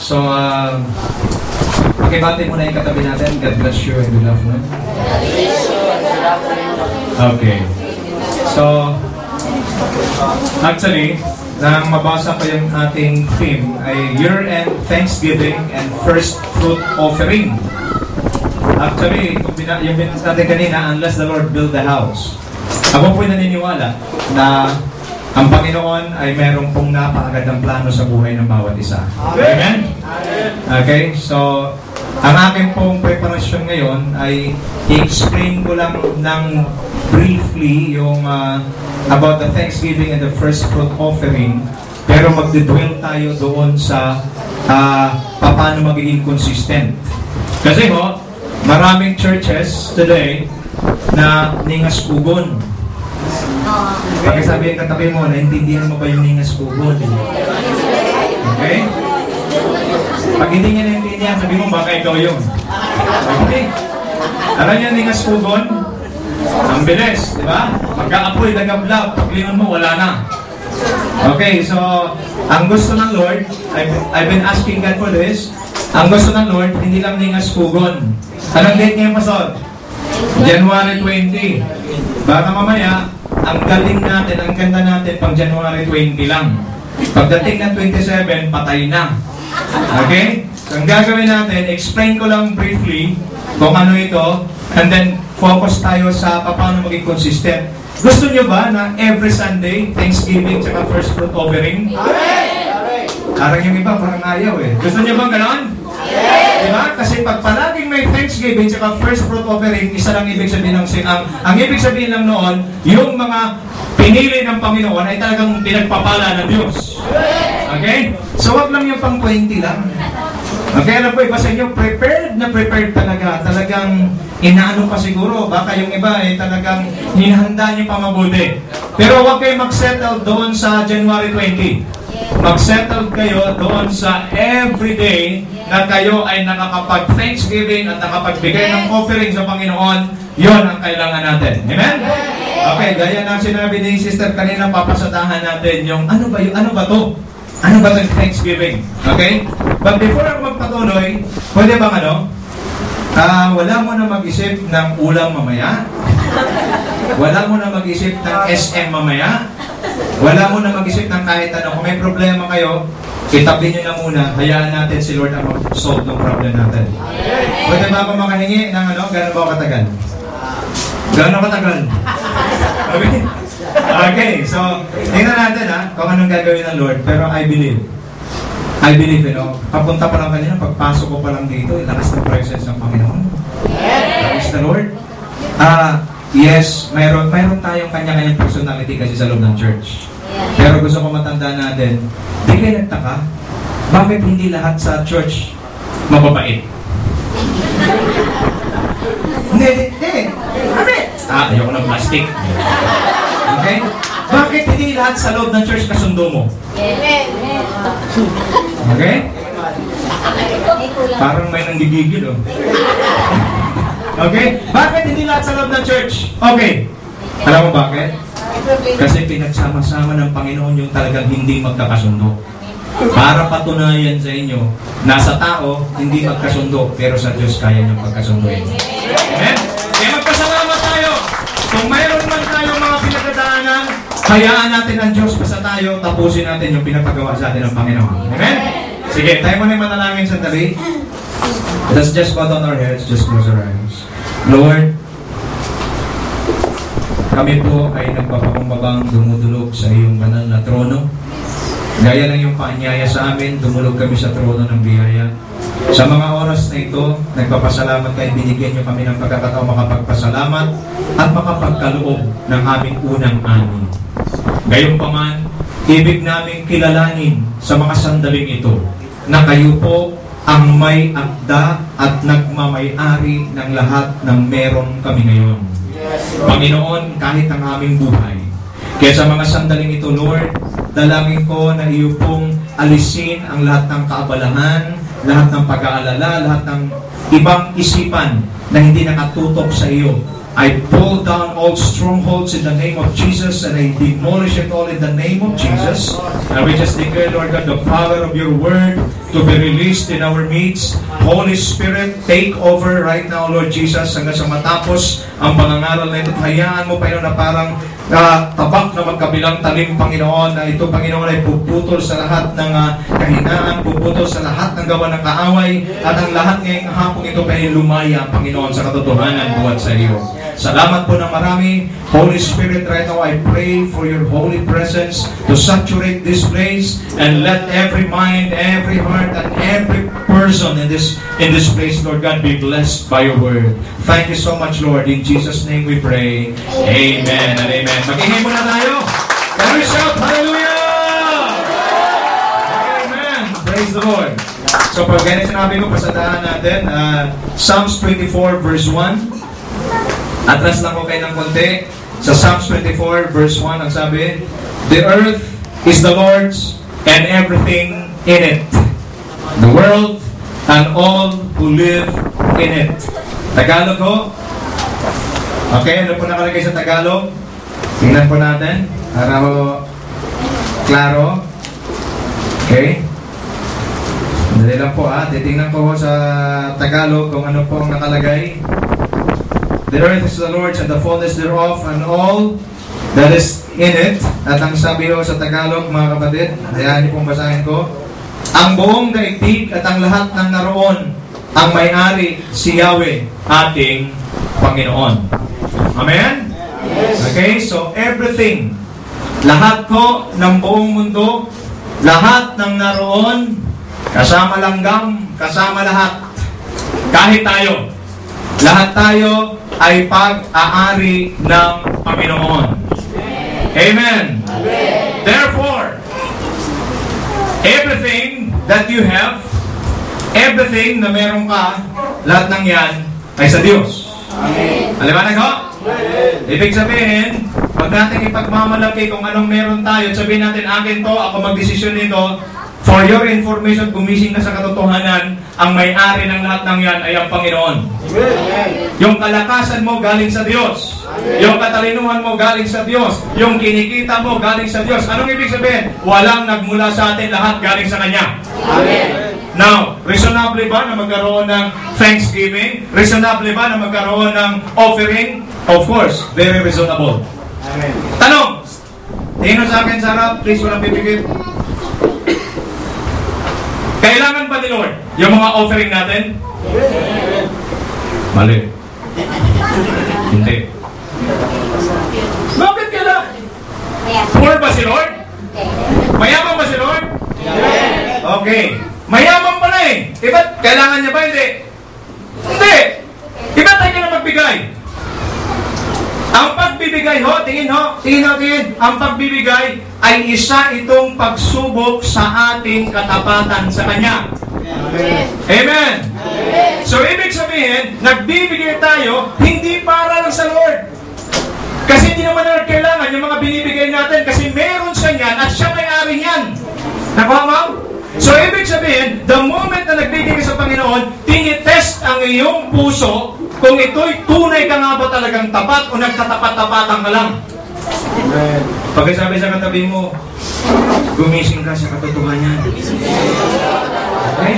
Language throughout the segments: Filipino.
So, pakibati muna yung katabi natin. God bless you and good afternoon. Okay. So, actually, nang mabasa ko yung ating theme ay year-end Thanksgiving and First Fruit Offering. Actually, yung binasa natin kanina, unless the Lord build the house. Ako po'y naniniwala na ang Panginoon ay meron pong napakagandang plano sa buhay ng bawat isa. Amen? Okay, so ang aking pong preparasyon ngayon ay i-explain ko lang ng briefly yung about the Thanksgiving and the First Fruit Offering, pero magdidwell tayo doon sa paano magiging consistent. Kasi maraming churches today na ningas-ugon. Pagkasabihin katabi mo, naintindihan mo ba yung ningas-ugon? Okay? Pag hindi niya naintindihan, sabi mo, baka ikaw yun. Okay? Alam niya ningas-ugon? Ang bilis, di ba? Magkaapoy, nagablab, paglingon mo, wala na. Okay, so, ang gusto ng Lord, I've been asking God for this, ang gusto ng Lord, hindi lang ningas-ugon. Anong date ngayon, Pastor? January 20. Baka mamaya, ang galing natin, ang ganda natin, pang January 20 lang. Pagdating ng 27, patay na. Okay? So, ang gagawin natin, explain ko lang briefly kung ano ito, and then focus tayo sa paano maging consistent. Gusto nyo ba na every Sunday, Thanksgiving, tsaka First Fruit Offering? Parang yung iba, parang ayaw eh. Gusto nyo bang ganon? Diba? Kasi pag palaging may Thanksgiving tsaka First Fruit Offering, isa lang ibig sabihin ng ang ibig sabihin lang noon, yung mga pinili ng Panginoon ay talagang pinagpapala ng Diyos. Okay? So wag lang yung pang 20 lang. Okay, ano po, iba sa inyo, prepared na prepared talaga. Talagang inaano pa siguro. Baka yung iba ay talagang hinahanda niyo pa mabuti. Pero huwag kayo mag-settle doon sa January 20. Mag-settle kayo doon sa everyday na kayo ay nakakapag-Thanksgiving at nakapagbigay ng offering sa Panginoon. Yon ang kailangan natin. Amen? Okay, gaya ng sinabi ni Sister kanina, papasadahan natin yung ano ba to? Ano ba itong Thanksgiving? Okay? But before ako magpatuloy, pwede bang wala mo na mag-isip ng ulam mamaya? Wala mo na mag-isip ng SM mamaya? Wala mo na mag-isip ng kahit ano. Kung may problema kayo, itabi nyo na muna. Hayaan natin si Lord ang mag-solve ng problem natin. Pwede ba ako makahingi ng gano'n ba katagal? Gano'n katagal? Okay? Okay, so, tingnan natin kung anong gagawin ng Lord. Pero I believe, papunta pa lang kanina, pagpasok ko pa lang dito, lakas ng presence ng Panginoon. Praise the Lord. Yes, mayroon tayong kanya-kanyang personality kasi sa loob ng church. Pero gusto ko matandaan natin, di kayo nagtaka, bakit hindi lahat sa church mababait? Hindi. Ayoko ng plastic. Okay? Bakit hindi lahat sa loob ng church kasundo mo? Okay? Parang may nanggigigil Okay? Bakit hindi lahat sa loob ng church? Okay. Alam mo bakit? Kasi pinagsama-sama ng Panginoon yung talagang hindi magkakasundo. Para patunayan sa inyo, nasa tao, hindi magkasundo, pero sa Diyos kaya niyang magkasunduin. Amen? Kaya magpasalamat tayo. Kung mayroon man tayong mga pinagdadaanan, hayaan natin ang Diyos basta tayo, tapusin natin yung pinapagawa sa atin ng Panginoon. Amen? Sige, tayo muna yung manalangin sandali. Let's just bow down our heads, just close our eyes. Lord, kami po ay nagpapakumbabang dumudulog sa iyong banal na trono. Gaya ng iyong paanyaya sa amin, dumulog kami sa trono ng biyaya. Sa mga oras na ito, nagpapasalamat kayo, binigyan niyo kami ng pagkakataon makapagpasalamat at makapagkaloob ng aming unang ani. Gayunpaman, ibig namin kilalanin sa mga sandaling ito na kayo po ang may akda at nagmamay-ari ng lahat ng meron kami ngayon. Panginoon, kahit ang aming buhay. Kaya sa mga sandaling ito, Lord, dalangin ko na iyo pong alisin ang lahat ng kaabalahan, lahat ng pag-aalala, lahat ng ibang isipan na hindi nakatutok sa iyo. I pull down all strongholds in the name of Jesus, and I demolish it all in the name of Jesus. And we just declare, Lord God, the power of your word to be released in our midst. Holy Spirit, take over right now, Lord Jesus, hanggang sa matapos ang pangangaral na ito. Hayaan mo, Panginoon, na parang tabak na magkabilang talim, Panginoon, na ito, Panginoon, ay puputol sa lahat ng kahinaan, puputol sa lahat ng gawa ng kaaway, at ang lahat ngayong hapong ito ay lumaya, Panginoon, sa katotohanan buhat sa iyo. Salamat po ng marami. Holy Spirit, right now I pray for your holy presence to saturate this place and let every mind, every heart, and every person in this place, Lord God, be blessed by your word. Thank you so much, Lord. In Jesus' name we pray. Amen and amen. Mag-ingay muna tayo. Can we shout hallelujah? Amen. Praise the Lord. So pag ganyan sinabi ko, pasadaan natin, Psalms 24 verse 1. Atras lang ko kayo ng konti. Sa Psalms 24 verse 1, ang sabi, the earth is the Lord's and everything in it, the world and all who live in it. Tagalog ho? Okay, ano po nakalagay sa Tagalog? Tingnan po natin para ho klaro. Okay, dali lang po titingnan ko sa Tagalog kung ano po ang nakalagay. The earth is the Lord's and the fullness thereof and all that is in it. At ang sabi ho sa Tagalog, mga kapatid, ayan niyo pong basahin ko, ang buong daigdig at ang lahat ng naroon, ang may-ari si Yahweh, ating Panginoon. Amen? Okay, so everything, lahat ko ng buong mundo, lahat ng naroon, kasama langgam, kasama lahat, kahit tayo, lahat tayo ay pag-aari ng Panginoon. Amen. Therefore, everything that you have, everything na meron ka, lahat ng yan ay sa Diyos. Amen. Aliwanag ho? Ibig sabihin, huwag natin ipagmamalaki kung anong meron tayo. Sabihin natin, akin to, ako magdesisyon nito. For your information, gumising ka sa katotohanan, ang may-ari ng lahat ng yan ay ang Panginoon. Amen. Yung kalakasan mo galing sa Diyos. Amen. Yung katalinuhan mo galing sa Diyos. Yung kinikita mo galing sa Diyos. Anong ibig sabihin? Walang nagmula sa atin, lahat galing sa Kanya. Amen. Now, reasonable ba na magkaroon ng thanksgiving? Reasonable ba na magkaroon ng offering? Of course, very reasonable. Amen. Tanong! Tingin sa akin sa harap, please, walang pipigil. Kailangan ba ni Lord yung mga offering natin? Mali. Hindi. Bakit kailangan? Poor ba si Lord? Mayaman ba si Lord? Okay. Mayaman pala eh. Iba't kailangan niya ba? Hindi. Hindi. Iba't tayo na magbigay. Ang pagbibigay tingin. Ang pagbibigay ay isa itong pagsubok sa ating katapatan sa Kanya. Amen. Amen. So, ibig sabihin, nagbibigay tayo, hindi para lang sa Lord. Kasi hindi naman na kailangan yung mga binibigay natin kasi meron siya niyan at siya may-ari niyan. Nakuha mo? So, ibig sabihin, the moment na nagbibigay sa Panginoon, tinitest ang iyong puso kung ito'y tunay ka nga ba talagang tapat o nagtatapat-tapatan ka lang. Amen. Pagkasabi sa katabi mo, gumising ka sa katotohanan. Okay?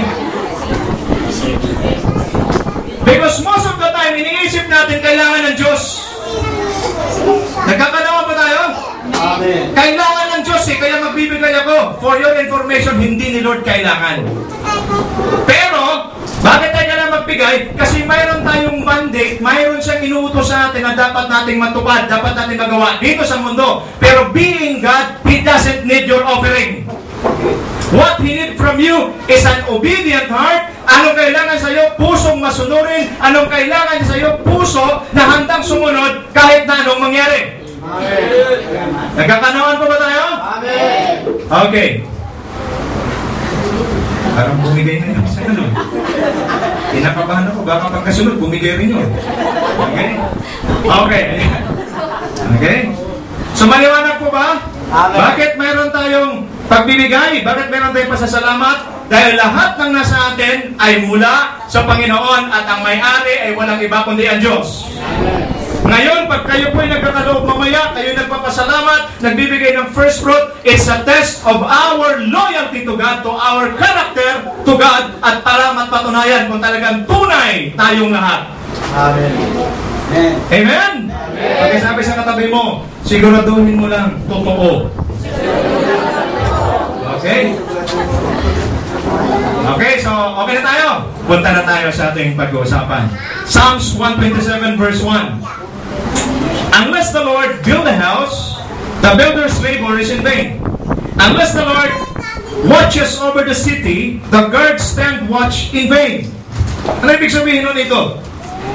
Because most of the time, iniisip natin kailangan ng Diyos. Nagkakalawa ba tayo? Amen. Kailangan ng Diyos kaya magbibigay ako. For your information, hindi ni Lord kailangan. Pero, bakit tayo na magbigay? Kasi mayroon tayong mandate, mayroon siyang inuutos sa atin na dapat nating matupad, dapat nating magawa dito sa mundo. Pero being God, He doesn't need your offering. What He needs from you is an obedient heart. Anong kailangan sa iyo? Pusong masunurin. Anong kailangan sa iyo? Puso na handang sumunod kahit na anong mangyari. Amen. Nagkakanawan pa ba tayo? Amen. Okay. Parang bumigay na yun sa ganun. Pinakabahan ako, baka pagkasunod, bumigay rin yun. Okay? Okay. Okay? So, maliwanag po ba? Amen. Bakit mayroon tayong pagbibigay? Bakit mayroon tayong pasasalamat? Dahil lahat ng nasa atin ay mula sa Panginoon at ang may-ari ay walang iba kundi ang Diyos. Amen. Ngayon, pag kayo po ay nagkakaloob mamaya, kayo nagpapasalamat, nagbibigay ng first fruit, it's a test of our loyalty to God, to our character to God, at para mapatunayan kung talagang tunay tayong lahat. Amen. Amen? Okay, sabi sa katabi mo, siguraduhin mo lang, totoo. Okay? Okay, so okay na tayo. Punta na tayo sa ating pag-uusapan. Psalms 127 verse 1. Unless the Lord build a house, the builder's labor is in vain. Unless the Lord watches over the city, the guards stand watch in vain. Ano ibig sabihin nun ito?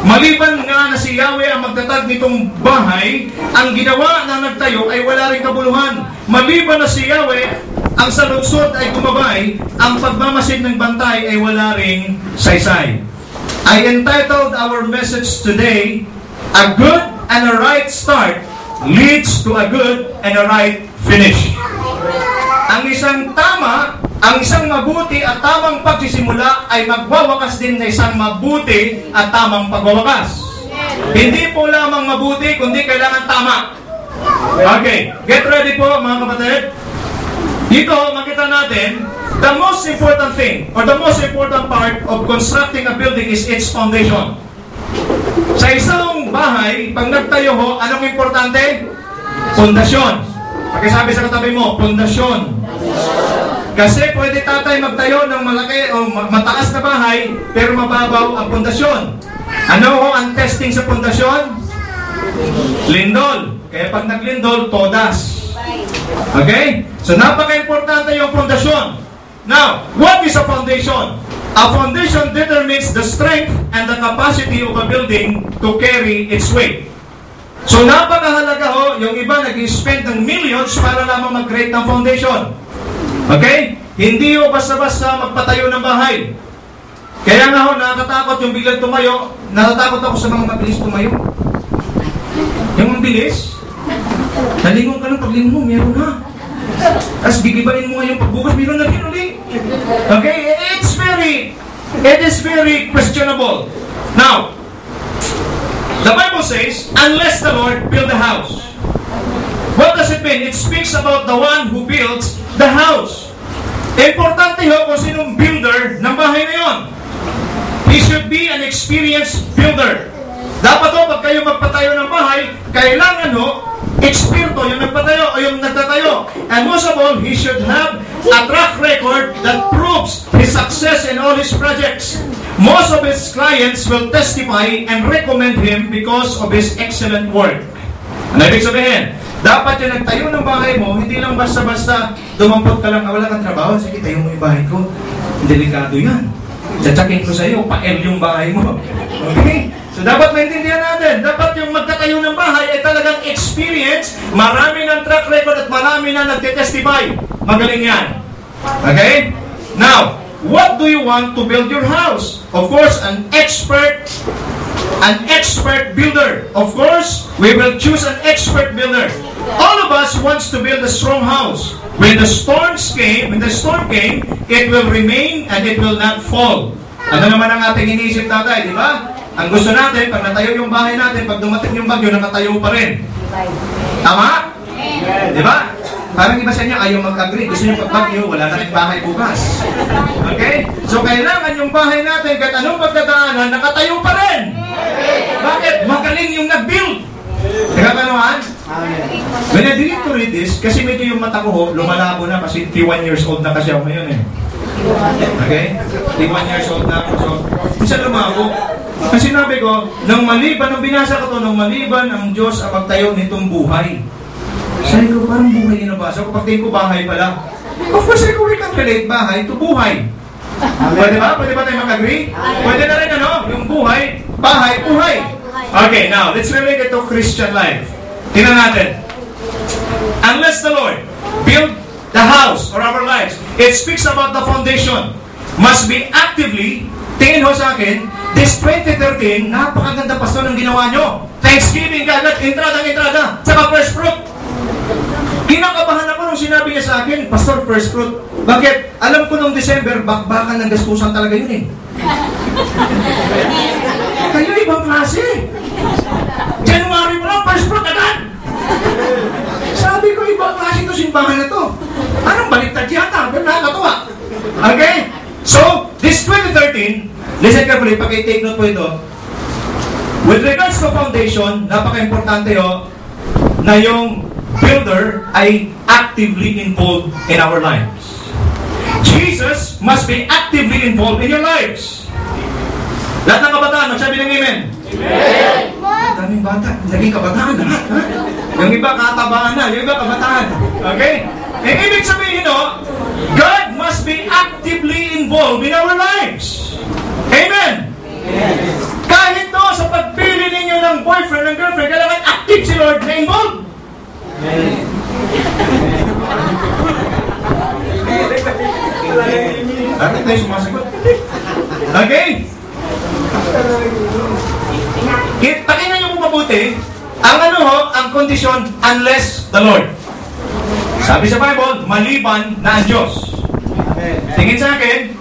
Maliban nga na si Yahweh ang magtatag nitong bahay, ang ginawa na nagtayo ay wala ring kabuluhan. Maliban na si Yahweh ang sa lungsod ay gumabay, ang pagmamasid ng bantay ay wala ring saysay. I entitled our message today, A Good and a Right Start Leads to a Good and a Right Finish. Ang isang mabuti at tamang pagsisimula ay magwawakas din na isang mabuti at tamang pagwawakas. Hindi po lamang mabuti, kundi kailangan tama. Okay, get ready po mga kapatid. Dito, makita natin, the most important thing, or the most important part of constructing a building is its foundation. Sa isang bahay, pag nagtayo ho, anong importante? Pundasyon. Pakisabi sa katabi mo, pundasyon. Kasi pwede tatay magtayo ng malaki o mataas na bahay, pero mababaw ang pundasyon. Ano ho ang testing sa pundasyon? Lindol. Kaya pag naglindol, todas. Okay? So napaka-importante yung pundasyon. Now, what is a foundation? A foundation determines the strength and the capacity of a building to carry its weight. So napakahalaga ho, yung iba nag-spend ng millions para lamang mag-create ng foundation. Okay? Hindi ho basta-basta magpatayo ng bahay. Kaya nga ho, nakakatakot yung biglang tumayo. Natatakot ako sa mga mabilis tumayo. Yung mabilis, nalingon ka ng paglingon mo, meron na. Tapos gigibain mo ngayon pagbukas, meron na rin ulit. Okay? It is very questionable. Now, the Bible says, unless the Lord build a house. What does it mean? It speaks about the one who builds the house. Importante ho kung sinong builder ng bahay na yon. He should be an experienced builder. Dapat ho, pag kayo magpatayo ng bahay, kailangan ho, eksperto yung nagpatayo o yung nagtatayo. And most of all, he should have a track record that proves his success in all his projects. Most of his clients will testify and recommend him because of his excellent work. Ano ibig sabihin? Dapat yung nagtayo ng bahay mo, hindi lang basta-basta dumampot ka lang, wala kang trabaho, sige, tayo mo yung bahay ko. Delikado yan. Tsatsakin ko sa iyo, pa-L yung bahay mo. Okay? So dapat maintindihan natin, dapat yung magtatayo ng bahay ay talagang experience, marami ng track record at marami na nagtetestify. Magaling yan. Okay? Now, what do you want to build your house? Of course, an expert builder. Of course, we will choose an expert builder. All of us wants to build a strong house. When the storm came, it will remain and it will not fall. Ano naman ang ating iniisip tatay, di ba? Ang gusto natin, pag natayo yung bahay natin, pag dumating yung bagyo, nakatayo pa rin. Tama? Di ba? Parang iba sa inyo, ayaw mag-agree. Gusto nyo pag bagyo, wala na rin bahay bukas. Okay? So, kailangan yung bahay natin, kahit anong pagdadaanan, nakatayo pa rin. Bakit? Magaling yung nag-build. Nagkakanuhan? When I did to read this, kasi medyo yung mata ko ho, lumalabo na kasi 31 years old na kasi ako ngayon eh. Okay? 31 years old na ako. So, isa lumabo. Kasi sinabi ko, nang maliban, nang binasa ko to, nang maliban ang Diyos ang magtayo nitong buhay. Sabi ko, parang buhay yung nabasa ko. Pagtingin ko, bahay pala. Of course, we can relate bahay to buhay. Pwede ba? Pwede ba tayo mag-agree? Pwede na rin ano? Yung buhay, bahay, buhay. Okay, now, let's relate it to Christian life. Tingnan natin. Unless the Lord build the house or our lives, it speaks about the foundation. Must be actively, tingin ho sa akin, this 2013, napakaganda pastor ng ginawa nyo. Thanksgiving kagad, entrada, saka first fruit. Kinakabahan ako nung sinabi niya sa akin, Pastor, first fruit. Bakit? Alam ko nung December, bakbakan ng gastusan talaga yun eh. Kayo ibang klase. January pa lang, first fruit agad. Sabi ko, ibang klase ito simbahan na to. Anong baliktad yata? Pero nakakatuwa. Okay? So, this 2013, listen carefully, pag-i-take note po ito. With regards to foundation, napaka-importante na yung builder ay actively involved in our lives. Jesus must be actively involved in your lives. Lahat ng kabataan, magsabi ng amen. Amen! Daming bata, naging kabataan na. Yung iba katabaan na, yung iba kabataan. Okay? Ang ibig sabihin, God must be actively involved in our lives. Amen! Kahit sa pagpili ninyo ng boyfriend, ng girlfriend, kailangan active si Lord na involved. Bakit tayo sumasagot? Okay? Pakinggan niyo po mabuti, ang kondisyon, unless the Lord. Sabi sa Bible, maliban na ang Diyos. Tingin sa akin,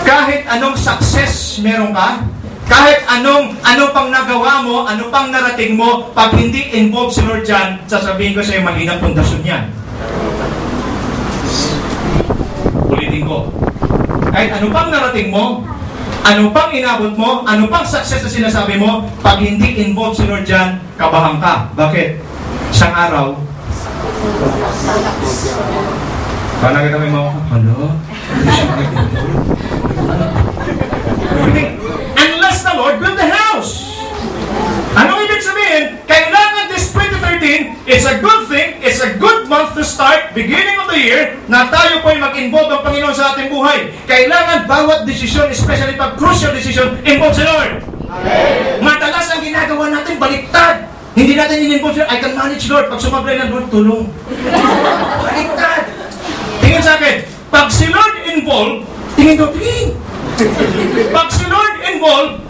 kahit anong success meron ka, kahit anong pang nagawa mo, ano pang narating mo, pag hindi involved si Lord dyan, sasabihin ko sa'yo, mahinang pundasyon yan. Ulitin ko. Kahit ano pang narating mo, ano pang inabot mo, ano pang success na sinasabi mo, pag hindi involved si Lord dyan, kabahang ka. Bakit? Isang araw, paano kita may mga, unless the Lord build the house. Anong ibig sabihin? Kailangan this 2013, it's a good thing, it's a good month to start, beginning of the year, na tayo po ay mag-involve ang Panginoon sa ating buhay. Kailangan bawat desisyon, especially pag crucial decision, involve si Lord. Amen. Madalas ang ginagawa natin, baliktad. Hindi natin in-involve siya, I can manage Lord. Pag sumablay ng Lord, tulong. Baliktad. Tingin sa akin, pag si Lord involved, tingin ko, tingin. Pag si Lord involved,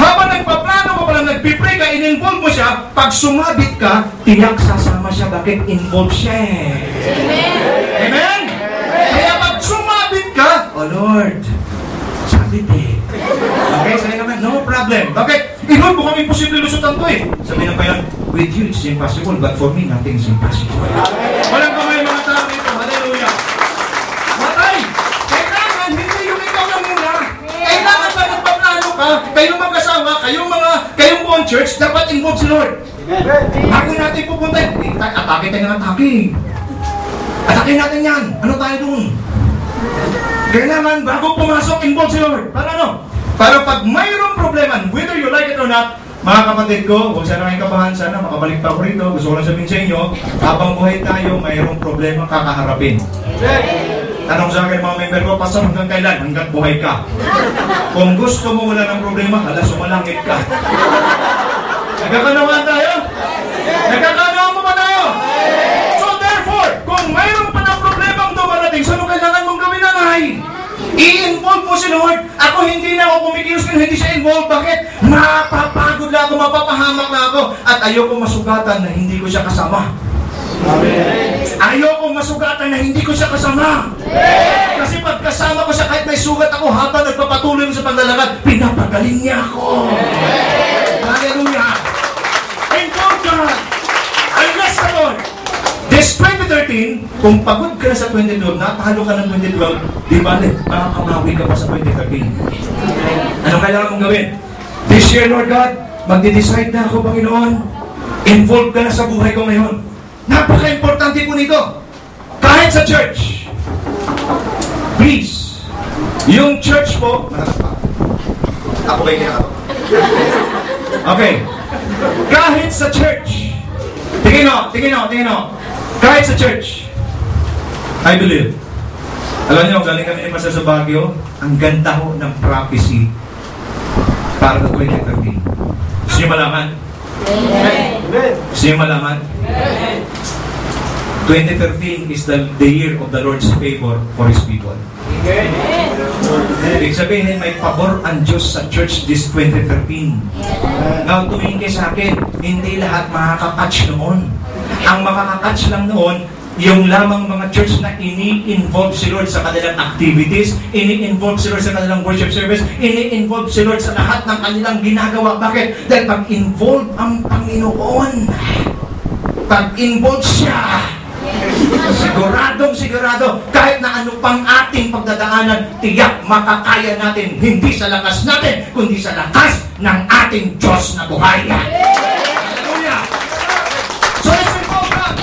habang nagpaplano ka pala, nagpipray ka, in-involve mo siya, pag sumabit ka, tiyak sasama siya. Bakit? Involved siya eh. Amen? Amen? Kaya pag sumabit ka, oh Lord, sabit eh. Okay, sabi naman, no problem. Bakit? Lord, mukhang imposible lusutan to eh. Sabi na kaya, with you it's impossible, but for me, nothing is impossible. Walang kamay mga tao dito. Hallelujah. Matay! Kailangan, hindi yung ikaw lang muna. Kailangan ba nagpaplano ka, kayong mag-asawa, kayong buong church, dapat involve si Lord. Bago natin pupunta, atake tayo ng atake. Atake natin yan. Ano tayo dun? Kailangan, bago pumasok, involve si Lord. Para ano? Para pag mayroong problema, whether you like it or not, mga kapatid ko, huwag sana kayong kabahan, sana makabalik pa ako rito. Gusto ko lang sabihin sa inyo, habang buhay tayo, mayroong problema kakaharapin. Tanong sa akin mga member ko, Pastor, hanggang kailan? Hanggang buhay ka. Kung gusto mo wala ng problema, hala, sumalangit ka. Nagkakanawaan tayo? Nagkakanawaan mo ba tayo? So therefore, kung mayroong pa ng problema ang dumarating, saan kailangan mong gawin na i-involve mo si Lord. Ako hindi na ako kumikilos kung hindi siya involved. Bakit? Mapapagod na ako, mapapahamak na ako. At ayoko masugatan na hindi ko siya kasama. Amen. Ayoko masugatan na hindi ko siya kasama. Amen. Kasi pag kasama ko siya, kahit may sugat ako, habang nagpapatuloy mo sa paglalakad, pinapagaling niya ako. Amen. Hallelujah. Important. Unless the Lord. This 2013, kung pagod ka na sa 2012, natalo ka ng 2012, di ba, makakamawi ka pa sa 2013. Anong kailangan mong gawin? This year, Lord God, magde-decide na ako, Panginoon. Involved ka na sa buhay ko ngayon. Napaka-importante po nito. Kahit sa church, please, yung church po, ako ba yung kinakato? Okay. Kahit sa church, tingin o. Kahit sa church, I believe. Alam niyo, galing kami ni Pastor sa Baguio, ang ganda ho ng prophecy para sa 2013. Gusto niyo malaman? Gusto niyo malaman? 2013 is the year of the Lord's favor for His people. Ibig sabihin, may pabor ang Diyos sa church this 2013. Now, tumingin kayo sa akin, hindi lahat makakakatch noon. Ang makakakatch lang noon, yung lamang mga church na ini-involve si Lord sa kanilang activities, ini-involve si Lord sa kanilang worship service, ini-involve si Lord sa lahat ng kanilang ginagawa. Bakit? Dahil pag-involve ang Panginoon, pag-involve siya, sigurado, kahit na ano pang ating pagdadaanan, tiyak makakaya natin, hindi sa lakas natin, kundi sa lakas ng ating Diyos na buhay. Hallelujah! So let's involve God.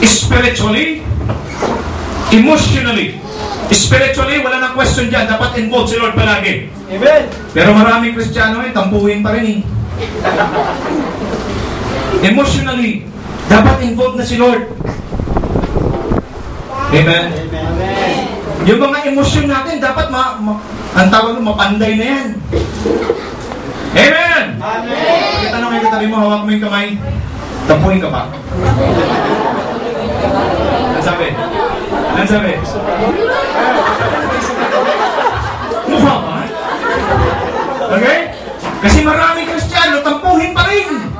Spiritually, emotionally. Spiritually, wala nang question dyan. Dapat involve si Lord palagi. Amen. Pero maraming Kristiyano tampuhin pa rin Emotionally, dapat involved na si Lord. Amen? Amen. Yung mga emosyon natin, dapat ang tawag mo, mapanday na yan. Amen! Amen. Pagkatanong kayo katabi mo, hawak mo yung kamay, tampuhin ka pa. Ano sabi? Ano sabi? Mukha pa? Okay? Kasi maraming Kristiyano, tampuhin pa rin.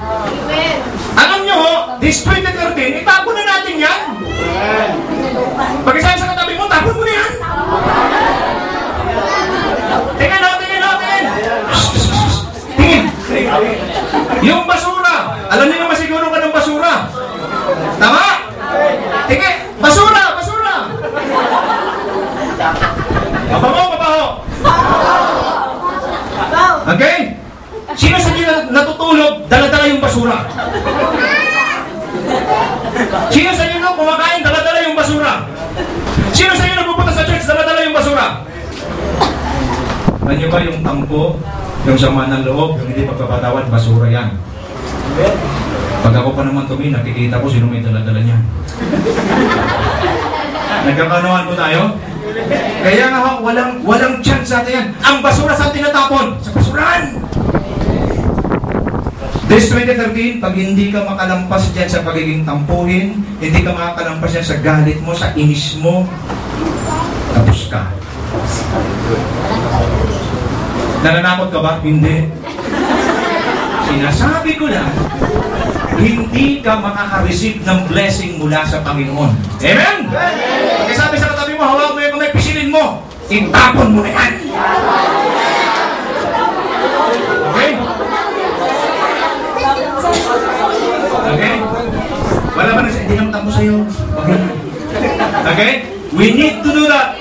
Alam nyo ho, this 2013, itapo na natin yan. Pagkasabi sa katabi mo, tapon mo na yan. Tingin. Yung basura, alam niyo naman siguro ka ng basura. Tama? Tingin, basura. Mabaho. Okay? Sino sa inyo natutulog, dala-dala yung basura? Sino sa inyo kumakain, dala-dala yung basura? Sino sa inyo nagpupunta sa church, dala-dala yung basura? Alam niyo ba yung tampo, yung sama ng loob, yung hindi pagpapatawad, basura yan. Pag ako pa naman tumi, nakikita ko sino may dala-dala niya. Nagkakanuhan po tayo? Kaya nga walang chance sa atin yan. Ang basura saan tinatapon? Sa basurahan! This 2013, pag hindi ka makalampas dyan sa pagiging tampuhin, hindi ka makalampas dyan sa galit mo, sa inis mo, tapos ka. Nananakot ka ba? Hindi. Sinasabi ko lang, hindi ka makaka-receive ng blessing mula sa Panginoon. Amen? Kaya sabi sa katabi mo, hawak mo yung kamay, pisilin mo, itapon mo na yan. Okay? Okay? Wala ba na siya? Hindi naman tapo sa'yo. Okay? Okay? We need to do that.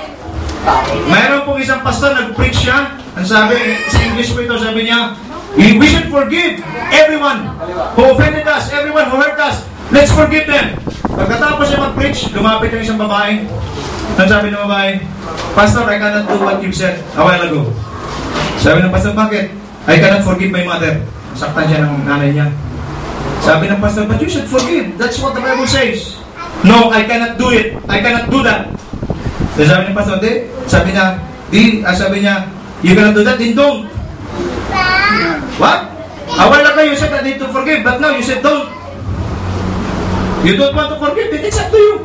Mayroon pong isang pastor, nag-preach siya. Ang sabi, sa English po ito, sabi niya, we should forgive everyone who offended us, everyone who hurt us. Let's forgive them. Pagkatapos siya mag-preach, lumapit ang isang babae. Ang sabi ng babae, Pastor, I cannot do what you said a while ago. Sabi ng pastor, bakit? I cannot forgive my mother. Saktan siya ng nanay niya. Sabi ng pastor, but you should forgive. That's what the Bible says. No, I cannot do it. I cannot do that. So sabi ng pastor, sabi niya, you cannot do that, then don't. What? A while ago you said I need to forgive, but now you said don't. You don't want to forgive, then it's up to you.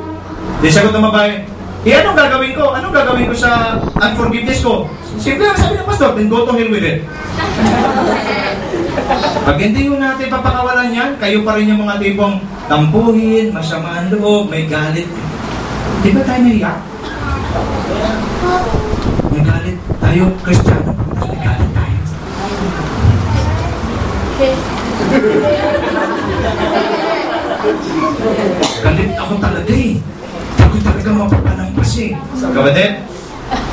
Di sagot ng babae, anong gagawin ko? Anong gagawin ko sa unforgiveness ko? Simple lang sabi ng pastor, then go to hell with it. Pag hindi mo natin papakawalan yan, kayo pa rin yung mga tipong tampuhin, masama ang loob, may galit. Di ba tayo naiyak? May galit tayo, Kristiyano, may galit tayo. Galit ako talaga eh. Hindi ko talaga mapapalampas eh. Kapatid,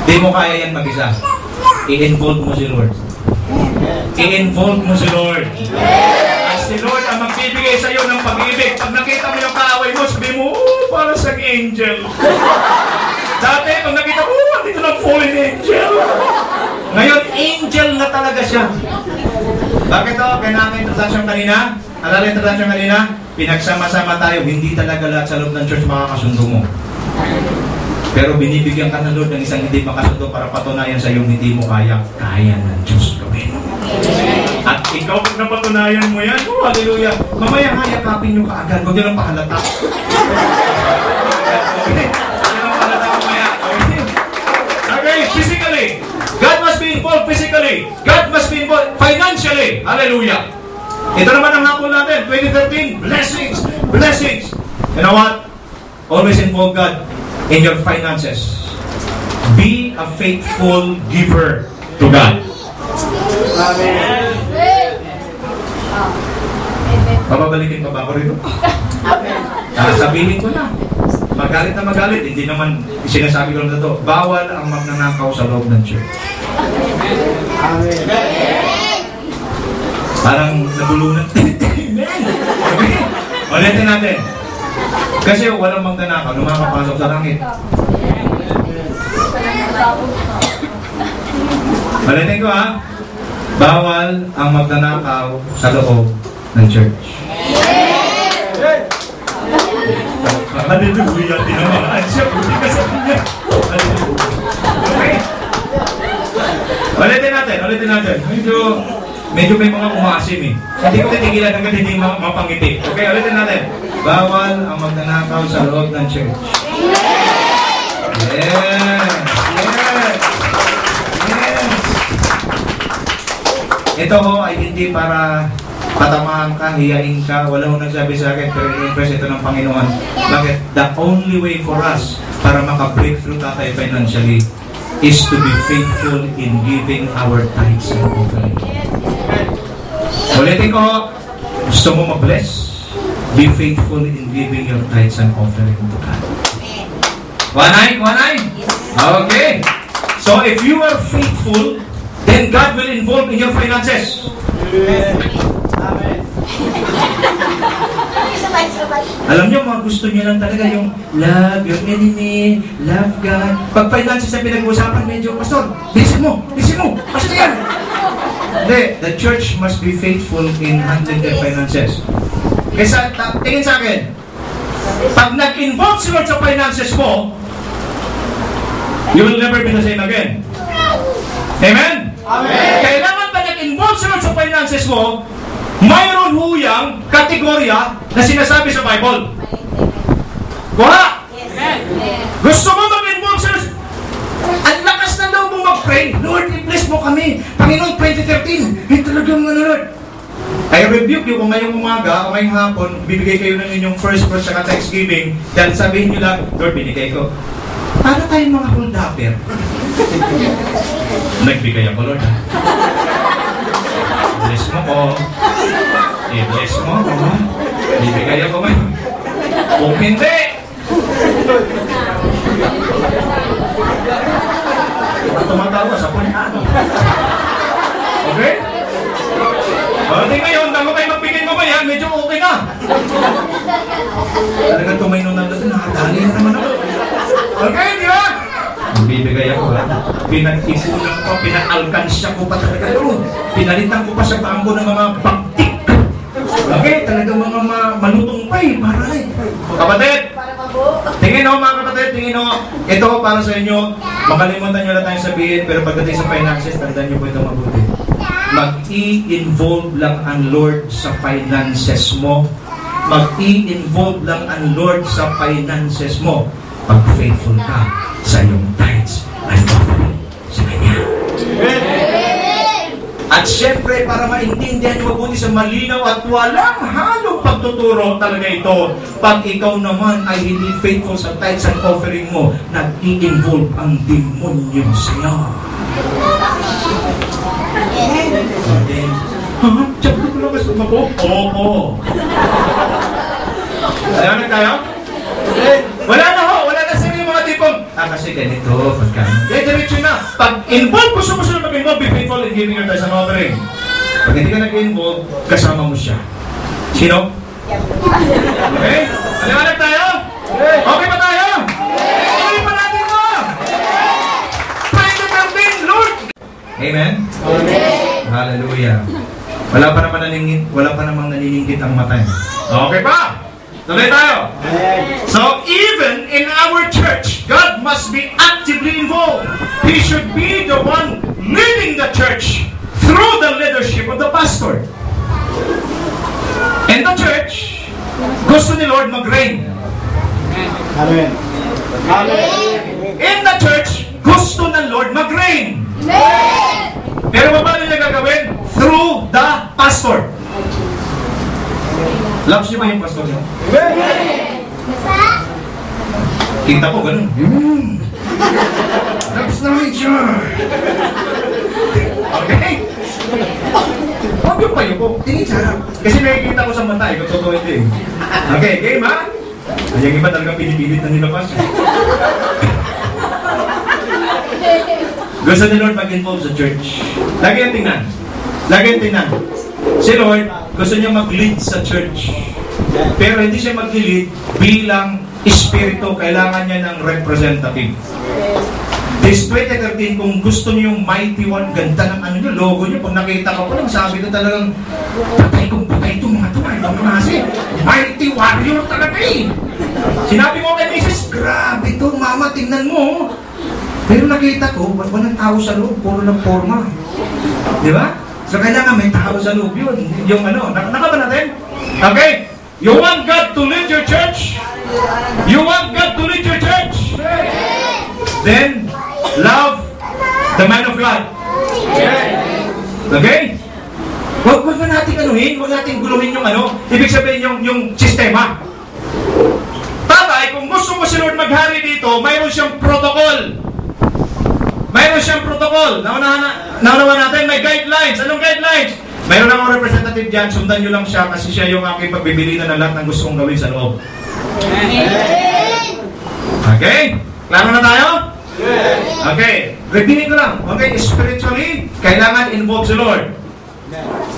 di mo kaya yan mag-isa. I-involve mo si Lord. I-involve mo si Lord. At si Lord ang magbibigay sa iyo ng pag-ibig. Pag nakita mo yung kaaway mo, sabi mo, para sa angel. Dati, pag nakita mo, dito lang fallen angel. Ngayon, angel na talaga siya. Bakit o? Kaya namin introduction kanina? Alala introduction kanina? Pinagsama-sama tayo, hindi talaga lahat sa loob ng church makakasundo mo. Pero binibigyan ka ng Lord ng isang hindi makasundo para patunayan sa iyo, hindi mo kaya ng Diyos gawin. At ikaw, pag napatunayan mo yan, oh, hallelujah, mamaya hayakapin nyo kaagad, huwag nyo lang pahalata. Okay, physically. God must be involved physically. God must be involved financially. Hallelujah. Ito naman ang hapon natin, 2013, blessings. You know what? always involve God in your finances. Be a faithful giver to God. Amen. Bababalikin pa ba ako rito? Sabihin ko na. Magalit na magalit, hindi naman sinasabi ko lang na ito. Bawal ang magnanakaw sa loob ng church. Amen. Parang nabulunan. Ulitin natin. Kasi walang magnanakaw, lumakapasok sa langit. Ulitin ko ha. Bawal ang magnanakaw sa loob ng church. Hallelujah, tinamaan siya. Buti ka sa kanya. Okay. Ulitin natin. Medyo may mga umasim eh. Hindi ko titigilan hanggang hindi mapangiti. Okay, ulitin natin. Bawal ang magnanakaw sa loob ng church. Yes. Ito ho ay hindi para patamaan ka, hiyain ka. Wala ho nagsabi sa akin, pero i-impress ito ng Panginoon. Bakit? The only way for us para maka-breakthrough tayo financially is to be faithful in giving our tithes and offering. Ulitin ko, gusto mo ma-bless? Be faithful in giving your tithes and offering to God. Kuhanay? Okay. So if you are faithful, then God will involve in your finances. Amen. Alam niyo, mga gusto niyo lang talaga yung love your enemy, love God. Pag finances na pinag-uusapan, medyo, Pastor, bilisin mo, Pastor yan. Hindi, the church must be faithful in handling their finances. Kaya tingin sa akin, pag nag-involve si Lord sa finances mo, you will never be the same again. Amen? Amen. Kailangan pa nag-involve si Lord sa finances mo, mayroon huyang kategorya na sinasabi sa Bible. Kuha! Gusto mo mag-involve sa Lord? Ang lakas na daw mo mag-pray. Lord, i-bless mo kami. Panginoon, 2013, may talagang Lord. I rebuke you kung ngayong umaga o ngayong hapon, bibigay kayo ng inyong first fruits sa Thanksgiving, dahil sabihin nyo lang, Lord, binigay ko. Para tayong mga hold-upper. Nagbigay ako, Lord. Bless mo ko. I-bless mo ko. Bibigay ako ngayon. Kung hindi, tumatawa sa punano. Okay? Pagdating ngayon, bago kayo magbigay mo ba yan, medyo okay na. Talagang tumayno na doon, nakadali na naman ako. Okay, di ba? Bibigay ako ha. Pinag-ipunan ko, pinag-alkansya ko pa talaga ito. Pinalitan ko pa sa bangko ng mga baktik. Okay, talagang mga malutong pa eh. Maray. Kapatid, tingin ho mga kapatid, tingin ho. Ito ho para sa inyo. Makalimutan nyo lang tayong sabihin, pero pagdating sa finances, tandaan nyo po ito mabuti. Mag-i-involve lang ang Lord sa finances mo. Mag-i-involve lang ang Lord sa finances mo. Pag faithful ka sa iyong tithes and offering sa Kanya. At syempre, para maintindihan nyo mabuti sa malinaw at walang halong pagtuturo talaga ito, pag ikaw naman ay hindi faithful sa tithes and offering mo, nag-i-involve ang demonyo sa'yo. Diyan ko lang mas lumako? Oo. Alam na tayo? Wala na ho! Wala na sa'yo yung mga tipong, kasi ganito, pagkano. Diretso na. Pag involve, gusto mo sila mag-involve, be faithful in giving your tithes and offering. Pag hindi ka nag-involve, kasama mo siya. Sino? Okay? Aliwanag tayo? Okay ba tayo? Okay pa natin mo! Pray to the Lord! Amen? Amen! Hallelujah! Wala pa namang naniningkit ang mata. Okay pa? Tuloy tayo. So, even in our church, God must be actively involved. He should be the one leading the church through the leadership of the pastor. In the church, gusto ni Lord mag-reign. Amen. Amen. In the church, gusto ng Lord mag-reign. Pero paano niya gagawin? Through the pastor. Loves niyo ba yung pastor niyo? Kita ko, ganun. That's not siya. Okay? Huwag yung payo ko. Tingin sa harap. Kasi nakikita ko sa mata, kung totoo ito eh. Okay, game ha? Ay, yung iba talagang pinipilit na nilabas. Gusto ni Lord mag-involve sa church. Lagi yung tingnan. Lagi yung tingnan. Si Lord, gusto niya mag-lead sa church. Pero hindi siya mag-lead bilang espiritu. Kailangan niya ng representative. This 2013, kung gusto niyo yung Mighty One, ganda ng ano niyo, logo niyo, pag nakita ko lang, sabi ko talagang, patay kong patay itong mga ito, ibang klase. Mighty Warrior talaga eh. Sinabi mo kay Mrs., grabe ito, mama, tingnan mo. Pero nakita ko, walang tao sa loob, puro lang forma. Di ba? So kailangan may tao sa loob yun. Yung ano, nakaba natin? Okay? You want God to lead your church? You want God to lead your church? Then, love the man of God. Okay? Huwag na natin anuhin, huwag natin guluhin yung ano, ibig sabihin yung sistema. Tatay, kung gusto mo si Lord maghari dito, mayroon siyang protocol. Mayroon siyang protocol. Naunawa natin, may guidelines. Anong guidelines? Mayroon akong representative dyan, sundan nyo lang siya kasi siya yung aking pagbibilinan ng lahat ng gusto kong gawin sa loob. Okay? Klaro na tayo? Okay. Repeating ko lang. Okay, spiritually, kailangan involve si Lord.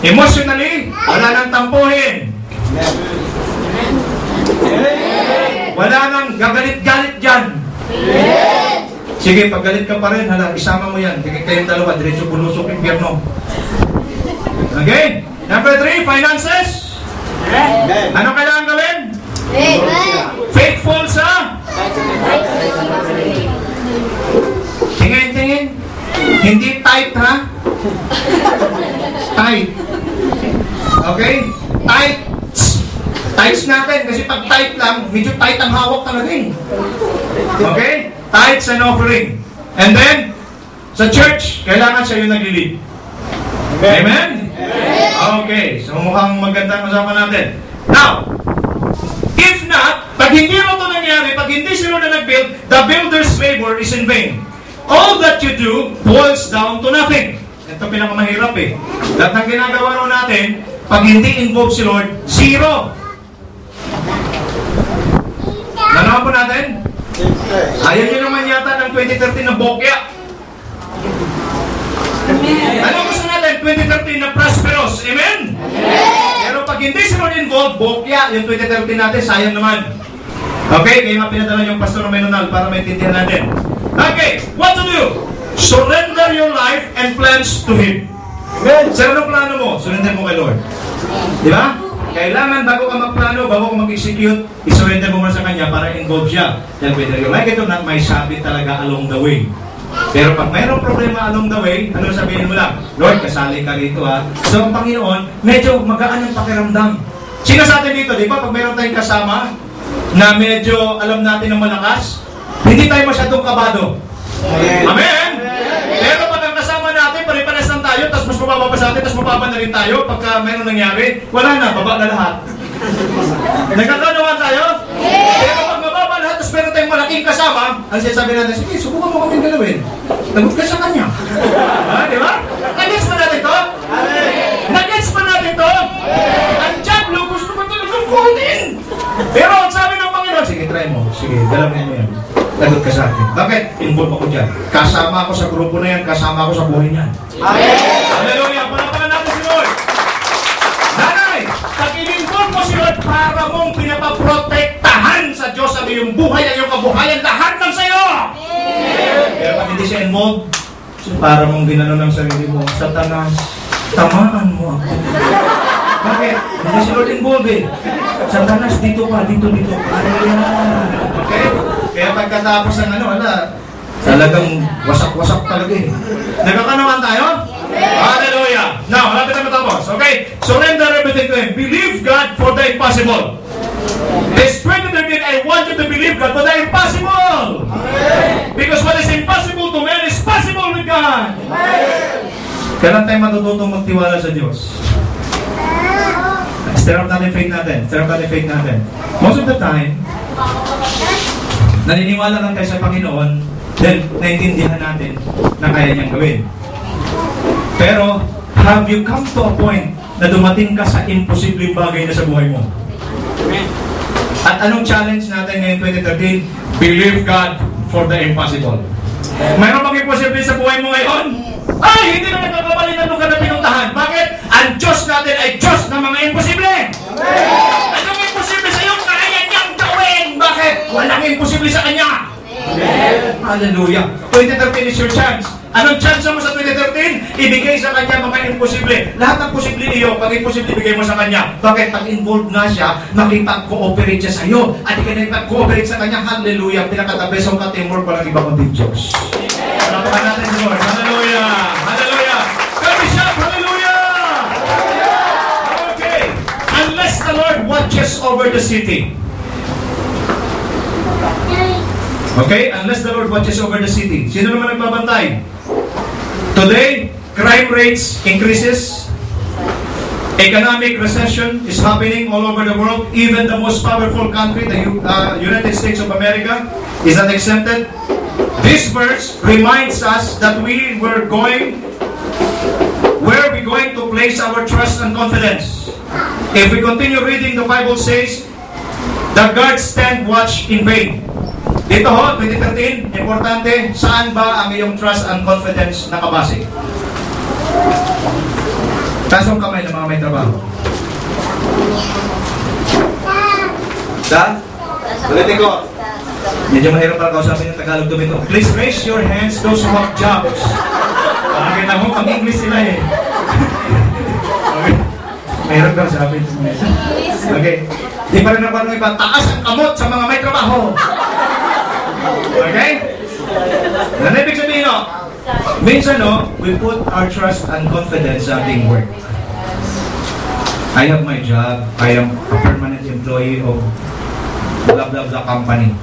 Emotionally, wala nang tampuhin. Wala nang gagalit-galit dyan. Sige, pag galit ka pa rin, hala, isama mo yan. Tingin kayong dalawa, diretso bulusok yung pierno. Okay? Number 3, finances. Ano kailangan gawin? Faithful sa? Tingin. Hindi tight, ha? Tight. Okay? Tight. Tights natin. Kasi pag tight lang, medyo tight ang hawak talaga eh. Okay? Tithes and offering. And then, sa church, kailangan siya yung nag-lead. Amen? Okay. So mukhang magandang kasama natin. Now, if not, pag hindi mo ito nangyari, pag hindi sila na nag-build, the builder's labor is in vain. All that you do boils down to nothing. Ito pinakamahirap eh. Lahat ng ginagawa rin natin, pag hindi involved si Lord, zero. Nanawa po natin? Ayaw nyo naman yata ng 2013 na bokya. Ano gusto natin? 2013 na prosperous. Amen? Pero pag hindi si Lord involved, bokya, yung 2013 natin, sayang naman. Okay? Kaya nga pinadala yung Pastor Menonal para maintindihan natin. Okay, what to do? Surrender your life and plans to Him. Sir, anong plano mo? Surrender mo kay Lord. Di ba? Kailangan bago ka magplano, bago ka mag-execute, isurrender mo muna sa Kanya para involve siya. Then whether you like it or not, may sabit talaga along the way. Pero pag mayroong problema along the way, ano sabihin mo lang? Lord, kasali ka rito ha. So ang Panginoon, medyo magaan ang pakiramdam. Sino sa atin dito, di ba? Pag mayroon tayong kasama na medyo alam natin ng malakas, hindi tayo masyadong kabado. Amen? Pero pag ang kasama natin, pare-pares lang tayo, tapos mas mababa pa sa atin, tapos mababa na rin tayo, pagka mayroon nangyari, wala na, baba na lahat. Nagkakanawan tayo? Pero pag mababa lahat, tapos meron tayong malaking kasama, ang sinasabi natin, sige, subukan mo kaming galawin. Lagot ka sa Kanya. Di ba? Nag-gets pa natin to? Nag-gets pa natin to? Ang Diablo, gusto ko talagang kunin. Pero ang sabi ng Panginoon, sige, try mo. Sige, galawin mo yan. Lagot ka sa akin. Bakit? Involve ako dyan. Kasama ako sa grupo na yan, kasama ako sa buhay niyan. Hallelujah! Palapakan natin si Lord. Nanay, pag in-involve mo si Lord, para mong pinapaprotektahan sa Diyos ang iyong buhay, ang iyong kabuhayan, lahat ng sayo! Pero pag hindi siya involved, para mong ginano ng sarili mo, Satanas, tamaan mo ako. Bakit? Hindi si Lord involved eh. Satanas, dito ka, dito. Hallelujah! Okay? Kaya pagkatapos ng ano, talagang wasak-wasak talaga eh. Nagkakanawan tayo? Hallelujah! Now, malapit na matapos. Okay? Surrender everything to Him. Believe God for the impossible. This 2013, I want you to believe God for the impossible. Because what is impossible to man is possible with God. Kailan tayo matututong magtiwala sa Diyos? Stir up natin faith natin. Most of the time, naniniwala lang tayo sa Panginoon, then naintindihan natin na kaya niyang gawin. Pero, have you come to a point na dumating ka sa imposibleng bagay na sa buhay mo? At anong challenge natin ngayon 2013? Believe God for the impossible. Mayroon bang imposible sa buhay mo ngayon? Ay, hindi na nagkakamali na nung ka na pinuntahan. Bakit? Ang Diyos natin ay Diyos ng mga imposible. Anong imposible sa iyo? Kaya niyang gawin. Bakit? Walang imposible sa Kanya. Hallelujah. 2013 is your chance. Anong chance mo sa 2013? Ibigay sa Kanya mga imposible. Lahat ng posible iyo, pag imposible ibigay mo sa Kanya. Bakit? Pag involved na siya, makipag-cooperate siya sa iyo. At ikipag-cooperate sa Kanya, hallelujah. Pinakatabesong ka teamwork, walang iba kundi Diyos. Palapakan natin si Lord. Hallelujah. Hallelujah. Kami siya, hallelujah. Okay. Unless the Lord watches over the city. Okay? Unless the Lord watches over the city. Sino naman nagbabantay? Today, crime rates increases. Economic recession is happening all over the world. Even the most powerful country, the United States of America, is not exempted. This verse reminds us that where we're going to place our trust and confidence. If we continue reading, the Bible says, the guards stand watch in vain. Dito ho, 2013, importante, saan ba ang iyong trust and confidence nakabase? Tasong kamay ng mga may trabaho. Ulitin ko. Medyo mahirap para kausapin yung Tagalog dumito. Please raise your hands, those who have jobs. Pakakita mo, pang-English sila eh. Okay. Mahirap daw sabi. Okay. Di pa rin na parang iba, taas ang kamot sa mga may trabaho. Okay? Ano ibig sabihin, no? Minsan, no, we put our trust and confidence sa ating work. I have my job. I am a permanent employee of blah blah blah company.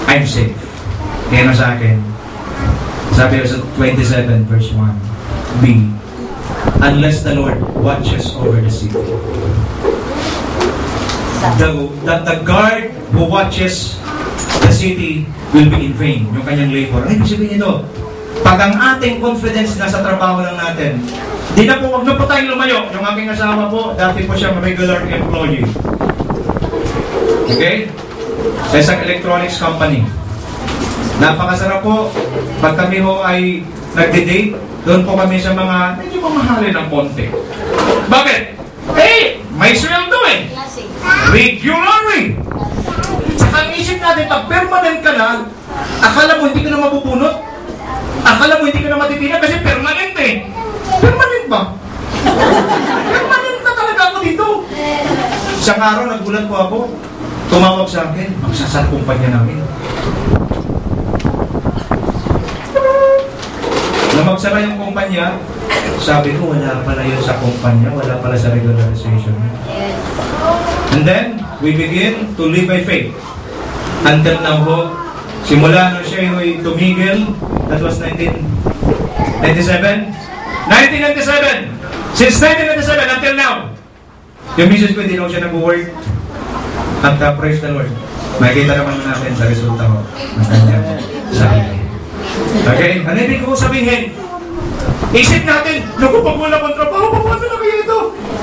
I'm safe. Kaya na sa akin, sabi ko sa 27 verse 1b, unless the Lord watches over the city. The guard who watches the city will be in vain, yung kanyang labor. Ano ibig sabihin ito? Pag ang ating confidence nasa trabaho lang natin, di na po, wag na po tayong lumayo. Yung aking asawa po, dati po siya regular employee. Okay? Sa isang electronics company. Napakasarap po. Pag kami ho ay nagde-date, doon po kami sa mga medyo mamahalin ng konti. Bakit? Eh, may sweldo eh. Regularly. Saka ang isip natin, pag permanent ka na, akala mo hindi ka na mabubunot. Akala mo hindi ka na matitinan kasi permanent eh. Permanent ba? Permanent na talaga ako dito. Isang araw, nagulat po ako. Tumawag sa akin, magsasakumpanya namin. Nung magsara yung kumpanya, sabi ko, wala pala yun sa kumpanya, wala pala sa regularization. And then, we begin to live by faith. Until now ho, simula nung siya yung tumigil, that was 1997. 1997! Since 1997 until now, yung misis ko hindi lang siya nag-work. At praise the Lord. Makikita naman natin sa resulta ko ng kanyang sarili. Okay? Ano ibig ko sabihin? Isip natin, naku, pag wala kong trabaho, paano na kaya ito?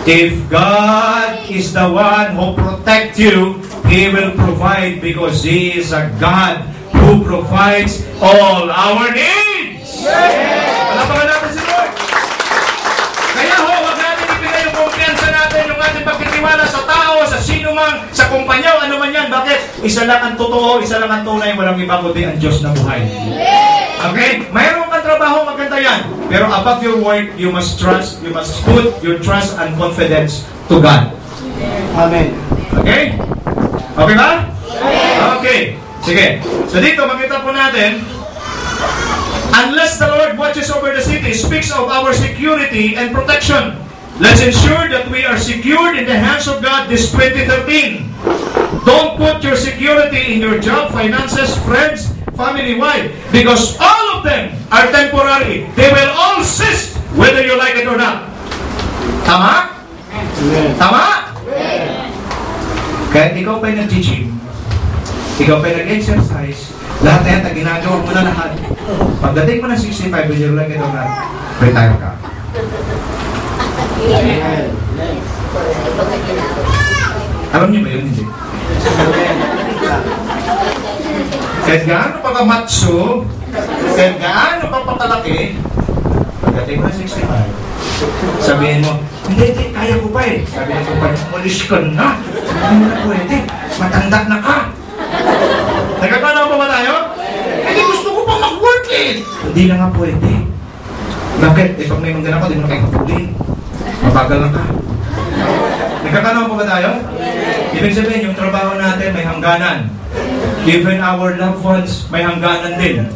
If God is the one who protects you, He will provide because He is a God who provides all our needs. Wala pa natin si Lord. Kaya ho, wag natin ibigay yung kumpiyansa natin, yung ating pagkitiwala sa tao, sa sino man, sa kumpanya, o ano man yan. Bakit? Isa lang ang totoo, isa lang ang tunay, walang iba kundi ang Diyos na buhay. Okay? Mayroon kang trabaho, maganda yan. Pero above your work, you must trust, you must put your trust and confidence to God. Amen. Okay? Okay ba? Okay. Sige. So dito, makita po natin, unless the Lord watches over the city, speaks of our security and protection. Let's ensure that we are secured in the hands of God this 2013. Don't put your security in your job, finances, friends, family, wife, because all of them are temporary. They will all cease whether you like it or not. Tama? Amen. Tama? Kahit ikaw pa'y nag-gym, ikaw pa'y nag-exercise, Lahat na yan, ginagawa mo na lahat. Pagdating mo ng 65, yun lang ito na retire ka. Amen. Alam niyo ba yun? Hindi. Kahit gaano pa kamatso, kahit gaano pa patalaki, pagdating mo ng 65, sabihin mo, hindi, kaya ko pa eh. Sabi ko pa, umalis ka na. Hindi na pwede. Matanda na ka. Nagkakalaw pa ba tayo? Hindi, gusto ko pa mag-work eh. Hindi na nga pwede. Bakit? Eh, pag may manggan ako, di mo na kayo kapulin. Mabagal na ka. Nagkakalaw pa ba tayo? Ibig sabihin, yung trabaho natin may hangganan. Even our loved ones, may hangganan din.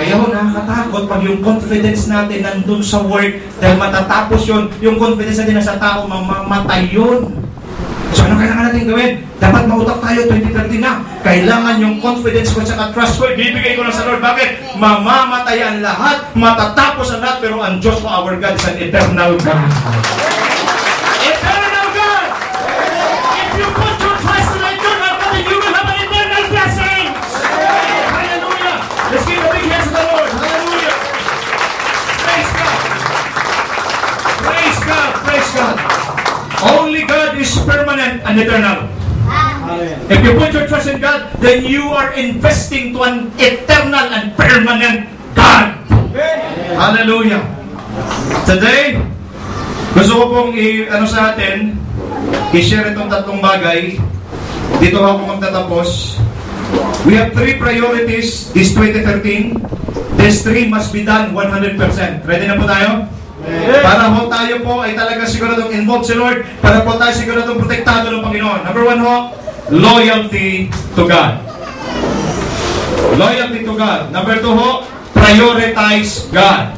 Kaya nakakatakot pag yung confidence natin nandun sa work dahil matatapos yun, yung confidence natin na sa tao, mamamatay yun. So ano kailangan natin gawin? Dapat mautak tayo 2030 na. Kailangan yung confidence ko at trust ko, ibibigay ko lang sa Lord. Bakit? Mamamatay ang lahat, matatapos ang lahat, pero ang Diyos ko, our God, is an eternal God. Eternal God! If you put your trust in eternal God, you will have an eternal blessing! Hallelujah! Let's give a big hand to the Lord. Hallelujah! Praise God! Praise God! Praise God! Only God is permanent and eternal. Amen. If you put your trust in God, then you are investing to an eternal and permanent God. Hallelujah! Today, gusto ko pong sa atin, i-share itong tatlong bagay. Dito ako magtatapos. We have 3 priorities this 2013. These 3 must be done 100%. Ready na po tayo? Para po tayo po ay talaga siguradong involved si Lord, para po tayo siguradong protektado ng Panginoon. Number 1 ho, loyalty to God. Loyalty to God. Number 2 ho, prioritize God.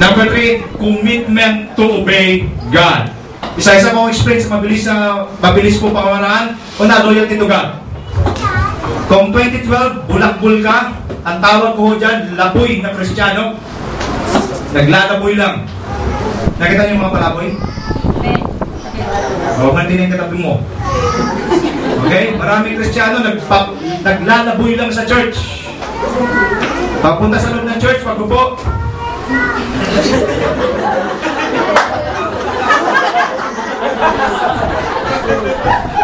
Number 3, commitment to obey God. Isa-isa po explain sa mabilis po pamamaraan. Una, loyalty to God. Kung 2012, bulakbul ka, ang tawag ko dyan, laboy na Kristiyano, naglalaboy lang. Nakita niyo yung mga palaboy? O, mantin yung katabi mo. Okay? Maraming Kristiyano naglalaboy lang sa church. Pagpunta sa loob ng church, pagpupo.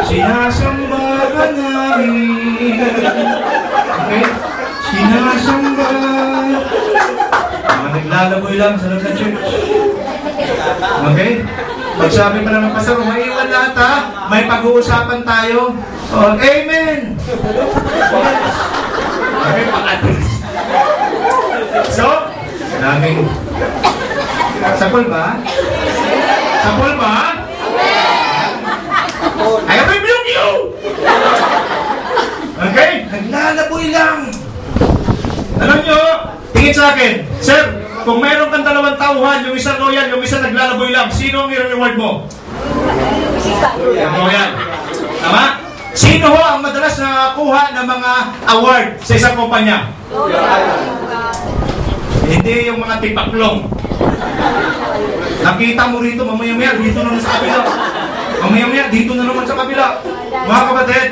Sinasamba ka namin. Okay? Sinasamba. Naglalaboy lang sa loob ng church. Okay? Pag sabi pa lang ng pastor, maiwan lahat ha. May pag-uusapan tayo. Oh, amen! Okay, pang-address. So, daming... Sapol ba? Sapol ba? I rebuke you! Okay? Naglalaboy lang. Alam nyo, tingin sa akin, Sir, kung meron kang 2 tauhan, yung isa loyal, yung isa naglalaboy lang, sino ang i-reward mo? Yung loyal. Tama? Sino ho ang madalas nakakuha ng mga award sa isang kumpanya? Hindi yung mga tipaklong. Nakita mo rito, mamaya-maya, dito naman sa kabila. Mamaya-maya, dito na naman sa kabila. Mga kapatid,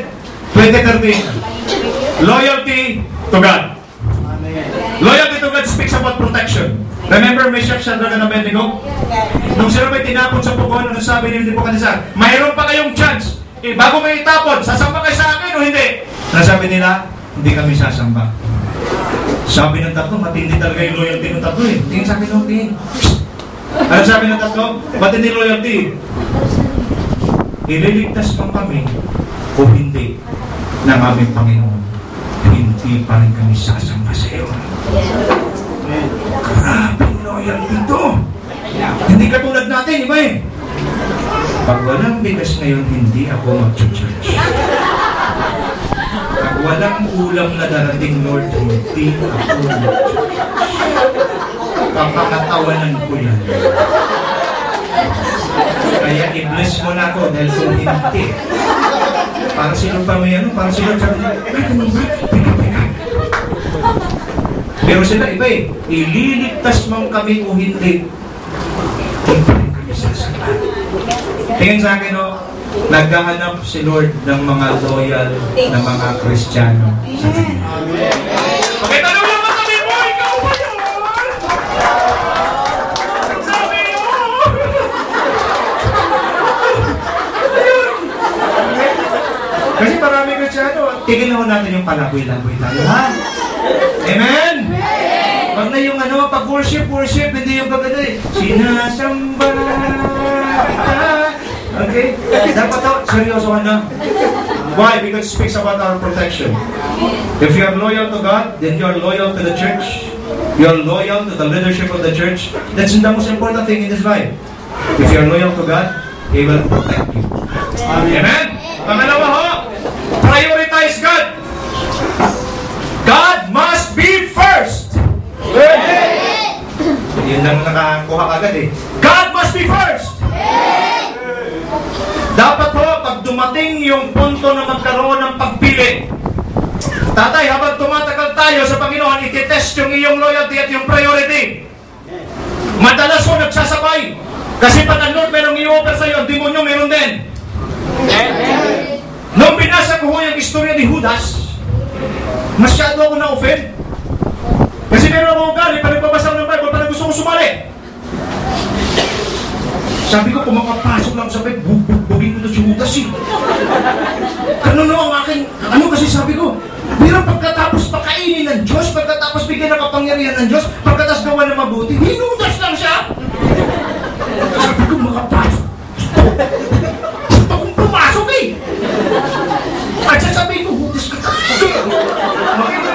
2013, loyalty to God. Loyalty to God speaks about protection. Remember Meshach, Shadrach, and Abednego? Nung sila may tinapon sa pugon, ano sabi ni Nebuchadnezzar? Mayroon pa kayong chance. Bago may itapon, sasamba kayo sa akin o hindi? Nasabi nila, hindi kami sasamba. Sabi ng tatlo, matindi talaga yung loyalty ng tatlo eh. Tingin sa akin ng tingin. Ano sabi ng tatlo? Matindi loyalty. Ililigtas pang kami o hindi ng aming Panginoon. Hindi pa rin kami sasamba sa iyo. Grabing loyalty ito. Hindi katulad natin, iba eh. Pag walang bigas ngayon, hindi ako mag-church. Pag walang ulam na darating, Lord, hindi ako mag-church. Kapakatawanan ko yan. Kaya i-bless mo na ako dahil kung hindi. Para sino pa may ano, para sino sabi nila, teka. Pero sila iba eh, ililigtas mong kami o hindi. Hindi rin kami sasama. Tingin sa akin, Naghahanap si Lord ng mga loyal na mga Kristiyano sa Kanya. Okay, tanong lang kami mo, ikaw ba yun? Sabi yun! Kasi marami Kristiyano, tigil na natin yung palaboy-laboy tayo, ha? Amen? Wag na yung pag-worship, hindi yung pagkada eh. Sinasamba kita. Okay? Dapat seryoso ka na. Why? Because it speaks about our protection. If you are loyal to God, then you are loyal to the church. You are loyal to the leadership of the church. That's the most important thing in this life. If you are loyal to God, He will protect you. Amen? Pangalawa ho, prioritize God. God must be first. Yun lang nakakuha agad eh. God must be first. Dapat ho, pag dumating yung punto na magkaroon ng pagpili, tatay, habang tumatagal tayo sa Panginoon, ititest yung iyong loyalty at yung priority. Madalas ho nagsasabay. Kasi pag ang Lord merong i-offer sa'yo, ang demonyo meron din. Nung binasa ko ho yung istorya ni Judas, masyado ako na-offend. Kasi meron ako ugali, pag nagbabasa ng Bible, pag gusto ko sumali. Sabi ko, kung makapasok lang sa bed, bugbugin ko na si Judas eh. Ganun ang aking, kasi sabi ko, pero pagkatapos pakainin ng Diyos, pagkatapos bigyan ng kapangyarihan ng Diyos, pagkatapos gawa ng mabuti, hinudas lang siya. Sabi ko, makapasok. Gusto kong pumasok eh. At sasabihin ko, Judas ka tayo.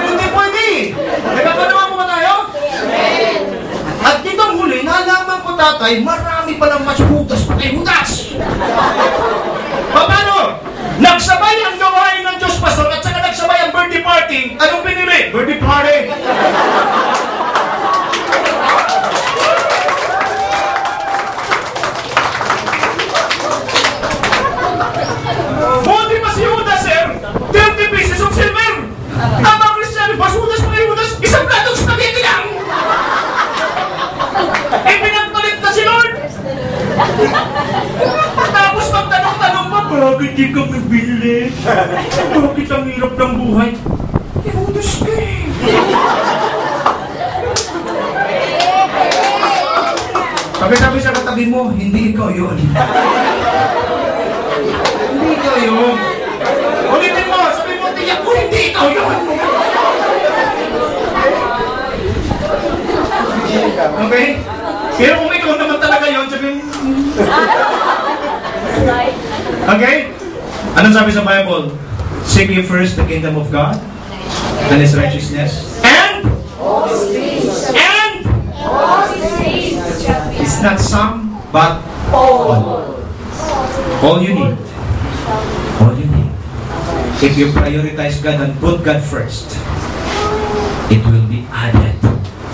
Hindi pwede eh. Nagkakanawa mo ba tayo? At ditong huli, nalaman ko tatay, marami pa ng mas Judas pa kay Judas. Paano? Nagsabay ang gawain ng Diyos, Pastor, at saka nagsabay ang birthday party. Anong pinili? Birthday party. Buti pa si Judas, sir. 30 pieces of silver. Ang mga Kristiyano, mas Judas pa kay Judas, isang platong spaghetti lang. Pinagpalit na si Lord. Tapos magtanong-tanong pa, bakit di ka mabili? Bakit ang hirap ng buhay? Judas ka eh. Sabi sa katabi mo, hindi ikaw yun. Hindi ikaw yun. Ulitin mo, sabi mo, tiyak ko, hindi ikaw yun. Okay? Pero kung ikaw naman talaga yun, sabihin, okay? Anong sabi sa Bible? Seek ye first the kingdom of God and His righteousness. And it's not some, but all. All you need. All you need. If you prioritize God and put God first, it will be added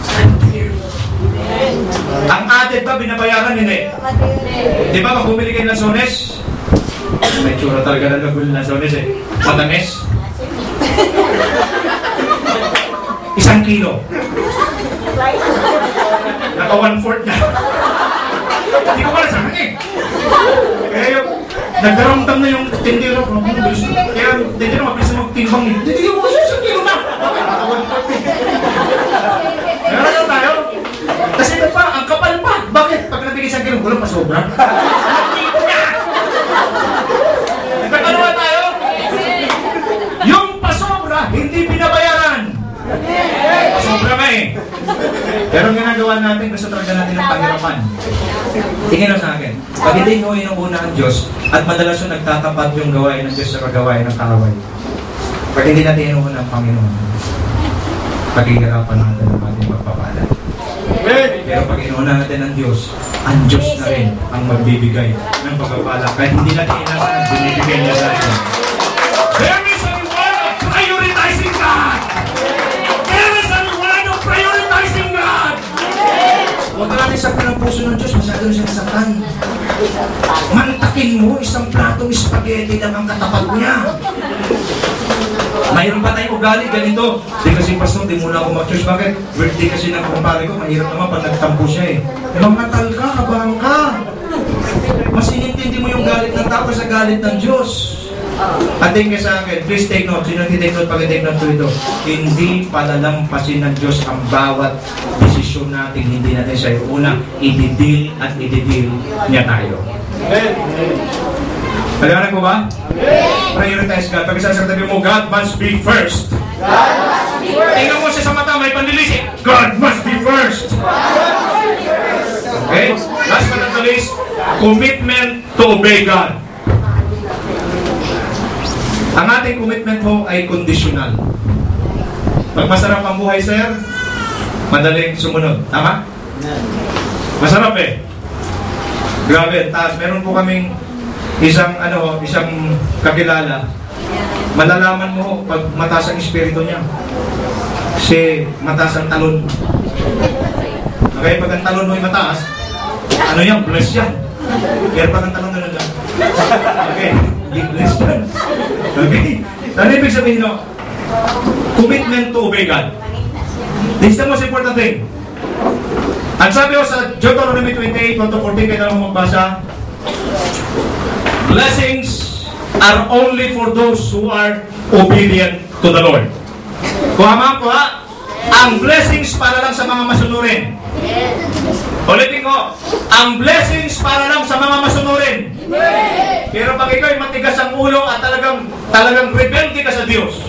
unto you. Ang added ba, binabayaran? Hindi. Di ba, pag bumili kayo ng lansones, may tsura talaga na nabili ng lansones eh. Matamis. 1 kilo. Naka 1/4 na. Hindi ko pala sa akin eh. Kaya yung, nagdaramdam na yung tindero. Kaya tindero, mabilis na magtimbang eh. Hindi ko kasi 1 kilo na. Naka 1/4 eh. Kaya lang tayo. Kasi pa, ang kapal pa. Bakit? Pag nabigay 1 kilo, wala pa sobra. Nagkakaluwa tayo. Yung pasobra, hindi binabayaran. Pasobra nga eh. Pero ang ginagawa natin, gusto talaga natin ng pahirapan. Tingin sa akin. Pag hindi mo inuuna ang Diyos, at madalas yung nagtatapat yung gawain ng Diyos sa kagawain ng kaaway. Pag hindi natin inuuna ang Panginoon, paghihirapan natin ang ating pagpapala. Pero pag inuuna natin ang Diyos na rin ang magbibigay ng pagpapala. Kahit hindi natin inasa, binibigay niya sa atin. There is a reward of prioritizing God! There is a reward of prioritizing God! Huwag ka natin saktan ang puso ng Diyos, masyado na siya nasaktan. Mantakin mo, isang platong spaghetti lang ang katapat niya. Mayroon pa tayong ugali, ganito. Di kasi pastor, di muna ako mag-church. Bakit? Birthday kasi ng kumpare ko, mahirap naman pag nagtampo siya eh. Mangatal ka, abang ka. Mas inintindi mo yung galit galit ng tao sa galit ng Diyos. Ating ka sa akin, please take note. Sino take note? Pag-take note ko ito. Hindi palalampasin ng Diyos ang bawat desisyon natin. Hindi natin siya una. I-deal at i-deal niya tayo. Paliwanag mo ba? Prioritize God. Pag sasabi mo, God must be first. Tingnan mo siya sa mata, may pandilisik. God must be first. Okay? Last but not the least, commitment to obey God. Ang ating commitment ho ay conditional. Pag masarap ang buhay, sir, madaling sumunod. Tama? Masarap eh. Grabe, taas. Meron po kaming isang kakilala. Malalaman mo pag mataas ang espiritu niya. Kasi mataas ang talon. Okay, pag ang talon mo ay mataas, ano yan? Bless yan. Pero pag ang talon na lang. Okay, big bless yan. Okay? Ano ibig sabihin no? Commitment to obey God. This is the most important thing. Ang sabi ko sa Deuteronomy 28, 1-14, kaya lang magbasa, blessings are only for those who are obedient to the Lord. Kuha ko ha? Ang blessings para lang sa mga masunurin. Ulitin ko, ang blessings para lang sa mga masunurin. Pero pag ikaw ay matigas ang ulo at talagang rebelde ka sa Diyos.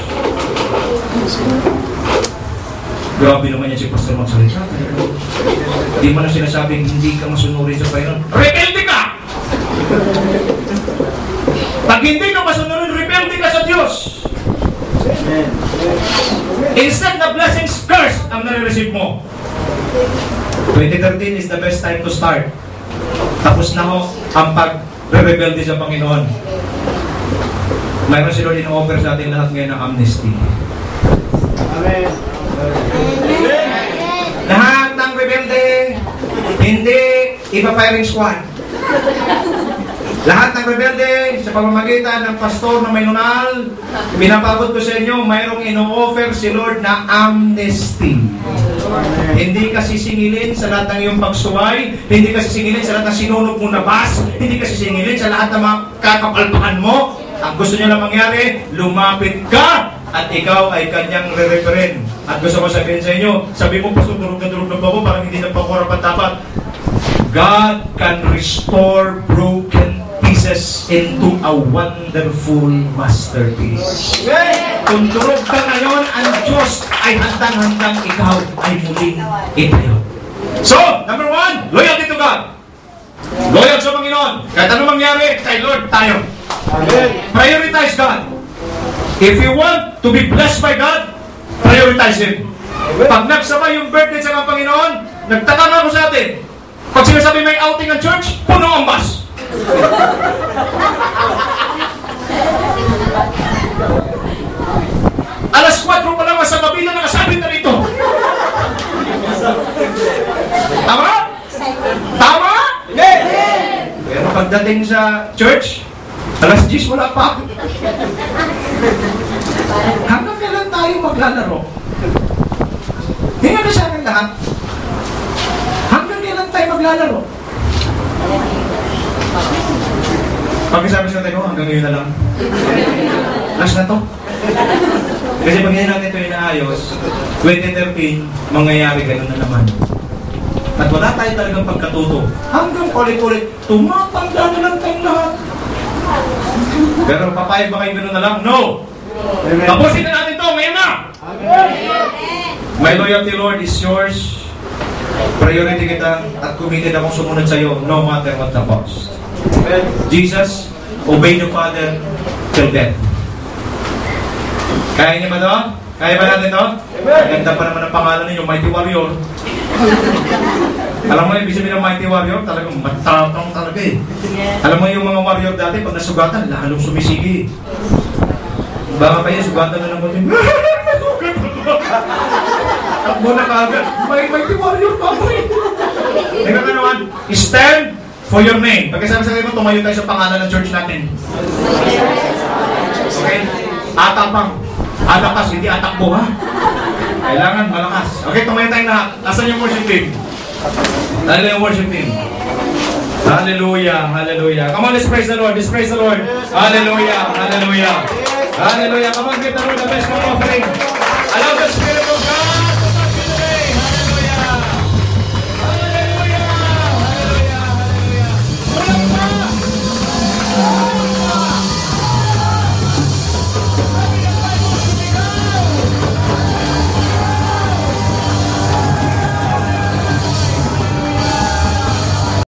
Grabe naman yan si Pastor magsalita. Hindi mo na sinasabing hindi ka masunurin sa Panginoon. Rebelde ka! Pag hindi ka masunurin, rebelde ka sa Diyos. Instead na blessings, curse ang nare-receive mo. 2013 is the best time to start. Tapos na ho ang pag-rebelde sa Panginoon. Mayroon si Lord in-offer sa atin lahat ngayon ng amnesty. Amen. Lahat ng rebelde, hindi ipa-firing squad. Lahat ng rebelde, sa pamamagitan ng pastor na may nunal, pinapabot ko sa inyo, mayroong ino-offer si Lord na amnesty. Hindi ka sisingilin sa lahat ng iyong pagsuway, hindi ka sisingilin sa lahat ng sinunog mo na bas, hindi ka sisingilin sa lahat ng mga kakapalpakan mo. Ang gusto niya lang mangyari, lumapit ka at ikaw ay kanyang re-referent. At gusto ko sabihin sa inyo, sabi mo, pastor, durog na babo, parang hindi nagpapurapat dapat. God can restore broken pieces into a wonderful masterpiece. Kung durog ka ngayon, ang Diyos ay handang-handang ikaw ay muling itayo. So, number 1, loyalty to God. Loyal sa Panginoon. Kahit ano mangyari, kay Lord tayo. Amen. Prioritize God. If you want to be blessed by God, prioritize Him. Pag nagsabay yung birthday sa Panginoon, nagtaka nga ako sa atin. Pag sinasabi may outing ang church, puno ang bus. Alas 4 pa lang sa kabila nakasabit na rito. Tama? Tama? Pero pagdating sa church, alas 10 wala pa. Hanggang kailan tayo maglalaro? Tingnan na sa akin lahat. Hanggang kailan tayo maglalaro? Pag-isabi sa tayo, hanggang ngayon na lang. Last na to. Kasi pag hindi natin ito inaayos, 2013, mangyayari ganun na naman. At wala tayo talagang pagkatuto. Hanggang ulit-ulit, tumatanda na lang tayong lahat. Pero papayag ba kayo ganun na lang? No! Amen. Tapusin na natin ito, ngayon na! Amen. My loyalty, Lord, is yours. Priority kita at committed akong sumunod sa iyo no matter what the cost. Amen. Jesus, obey your Father till death. Kaya niyo ba ito? Kaya ba natin ito? Ganda pa naman ang pangalan ninyo, Mighty Warrior. Alam mo, ibig sabihin ng Mighty Warrior, talagang matapang talaga eh. Alam mo yung mga warrior dati, pag nasugatan, lalong sumisigi. Baka pa yun, sugatan na ng konting. Takbo na kaagad. Mighty Warrior pa po eh. Teka ka naman, stand for your name. Pagkasabi-sabi mo, tumayo tayo sa pangalan ng church natin. Okay? Atapang. Atakas, hindi atakbo ha. Kailangan malakas. Okay, tumayo tayong lahat. Nasaan yung worship team? Dahil yung worship team. Hallelujah, hallelujah. Come on, let's praise the Lord. Let's praise the Lord. Hallelujah, hallelujah. Hallelujah. Come on, give the Lord the best offering. Allow the Spirit of God